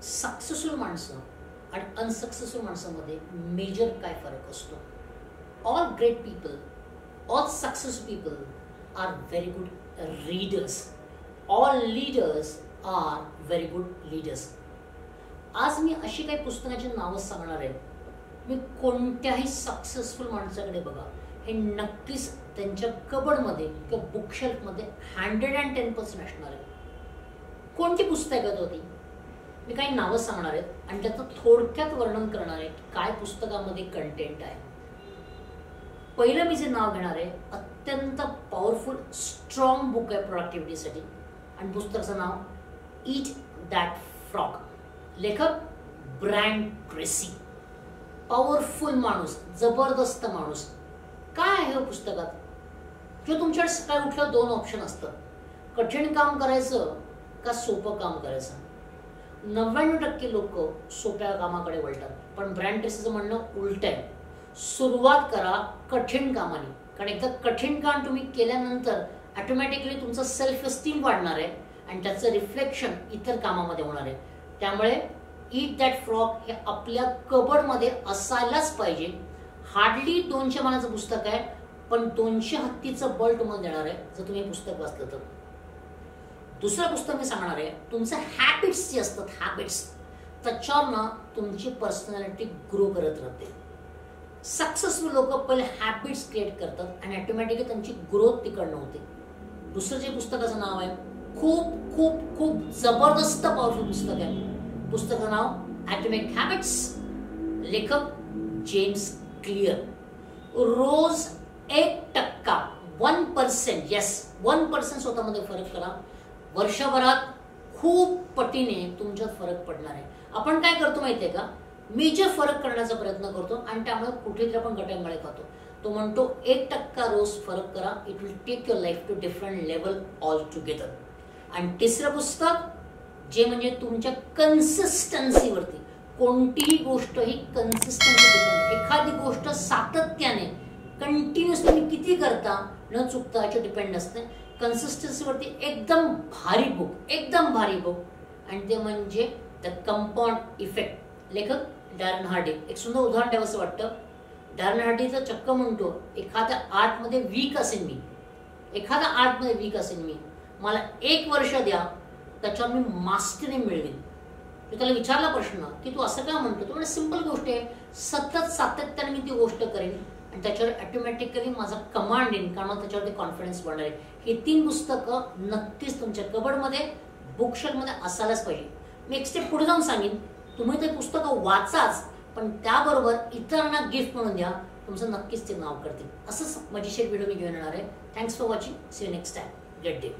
Successful माणसं आणि unsuccessful माणसांमध्ये मेजर काय फरक असतो? All great people, all successful people are very good readers. All leaders are very good leaders. आज मी अशी काही पुस्तकाची नावं सांगणार आहे. मी कोणत्याही सक्सेसफुल माणसाकडे बघा, हे नक्कीच त्यांच्या कबडमध्ये किंवा बुकशेल्फमध्ये 110% असणार आहे. कोणती पुस्तकं होती? मी काही नावं सांगणार आहेत आणि त्याचं थोडक्यात वर्णन करणार आहे की काय पुस्तकामध्ये कंटेंट आहे. पहिलं मी जे नाव घेणार आहे, अत्यंत पॉवरफुल स्ट्रॉंग बुक आहे प्रोडक्टिव्हिटीसाठी आणि पुस्तकाचं नाव ईट दॅट फ्रॉग. लेखक ब्रायन ट्रेसी. पॉवरफुल माणूस, जबरदस्त माणूस. काय आहे पुस्तकात? किंवा तुमच्याकडे सकाळी उठल्यावर 2 ऑप्शन असतात, कठीण काम करायचं का सोपं काम करायचं. 99% लोक सोप्या कामाकडे वळतात, पण ब्रायन ट्रेसीचं म्हणणं उलट आहे. सुरुवात करा कठीण कामाने, कारण एकदा कठीण काम तुम्ही केल्यानंतर ऑटोमॅटिकली तुमचं सेल्फ एस्टीम वाढणार आहे आणि त्याचं रिफ्लेक्शन इतर कामामध्ये होणार आहे. त्यामुळे ईट दॅट फ्रॉग हे आपल्या कबडमध्ये असायलाच पाहिजे. हार्डली 200 पानाचं पुस्तक आहे, पण 200 हत्तीचं बळ तुम्हाला देणार आहे जर तुम्ही हे पुस्तक वाचलं तर. दुसरं पुस्तक मी सांगणार आहे, तुमचं हॅबिट्स जे असतात, हॅबिट्स, त्याच्यावरनं तुमची पर्सनॅलिटी ग्रो करत राहते. सक्सेसफुल लोक पहिले हॅबिट्स क्रिएट करतात आणि ऑटोमॅटिकली त्यांची ग्रोथ तिकडनं होते. दुसरं जे पुस्तकाचं नाव आहे, खूप खूप खूप जबरदस्त पॉवरफुल पुस्तक आहे. पुस्तकाचं नाव ॲटॉमिक हॅबिट्स. लेखक जेम्स क्लिअर. रोज 1%, 1%, येस 1% स्वतःमध्ये फरक करा. वर्षभरात खूप पटीने तुमच्यात फरक पडणार आहे. आपण काय करतो माहिती आहे का? मेजर फरक करण्याचा प्रयत्न करतो आणि त्यामुळे कुठेतरी आपण गटांगळे खातो. तो म्हणतो 1% रोज फरक करा. It will take your life to different level all together. आणि तिसरं पुस्तक जे म्हणजे तुमच्या कन्सिस्टन्सीवरती, कोणतीही गोष्ट ही कन्सिस्टन्सी डिपेंड. एखादी गोष्ट सातत्याने कंटिन्युअस तुम्ही किती करता न चुकता याच्यावर डिपेंड असते. कन्सिस्टन्सीवरती एकदम भारी बुक, एकदम भारी बुक, आणि ते म्हणजे द कंपाऊंड इफेक्ट. लेखक डॅरन हार्डी. एक सुंदर उदाहरण द्यावंसं वाटतं. डॅरन हार्डीचं चक्क म्हणतो, एखाद्या आर्टमध्ये वीक असेल मी, एखाद्या आर्टमध्ये वीक असेल मी, मला 1 वर्ष द्या, त्याच्यावर मी मास्टरी मिळवेन. मी त्याला विचारला प्रश्न की तू असं का म्हणतो? तो म्हणजे सिंपल गोष्ट आहे, सतत सातत्याने मी ती गोष्ट करेन आणि त्याच्यावर ऑटोमॅटिकली माझा कमांड येईल, कारण त्याच्यावरती कॉन्फिडन्स वाढणार आहे. ही 3 पुस्तकं नक्कीच तुमच्या कबडमध्ये, बुकशेल्फमध्ये असायलाच पाहिजे. मी एक स्टेप पुढे जाऊन सांगेन, तुम्ही ते पुस्तकं वाचाच, पण त्याबरोबर इतरांना गिफ्ट म्हणून द्या. तुमचं नक्कीच ते नाव करतील. असंच मजेशीर व्हिडिओ मी घेऊन येणार आहे. Thanks for watching. See you next time. Good day.